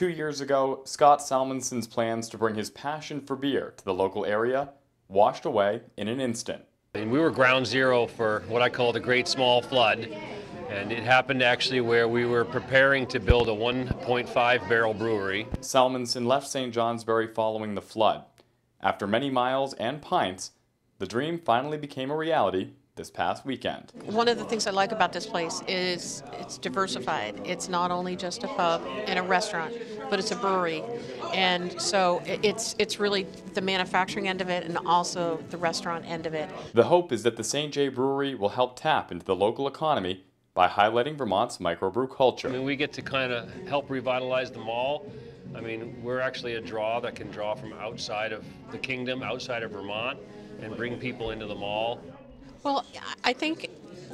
2 years ago, Scott Salmonson's plans to bring his passion for beer to the local area washed away in an instant. And we were ground zero for what I call the Great Small Flood. And it happened actually where we were preparing to build a 1.5 barrel brewery. Salmonson left St. Johnsbury following the flood. After many miles and pints, the dream finally became a reality this past weekend. One of the things I like about this place is it's diversified. It's not only just a pub and a restaurant, but it's a brewery. And so it's really the manufacturing end of it and also the restaurant end of it. The hope is that the St. J Brewery will help tap into the local economy by highlighting Vermont's microbrew culture. I mean, we get to kind of help revitalize the mall. I mean, we're actually a draw that can draw from outside of the kingdom, outside of Vermont, and bring people into the mall. Well, I think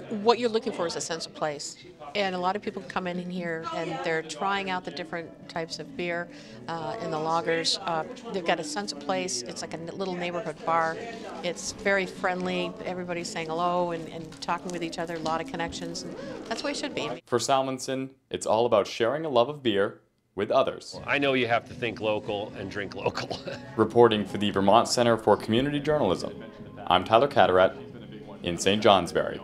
what you're looking for is a sense of place. And a lot of people come in here and they're trying out the different types of beer and the lagers. They've got a sense of place. It's like a little neighborhood bar. It's very friendly. Everybody's saying hello and talking with each other, a lot of connections. And that's the way it should be. For Salmonson, it's all about sharing a love of beer with others. I know you have to think local and drink local. Reporting for the Vermont Center for Community Journalism, I'm Tyler Catterat in St. Johnsbury.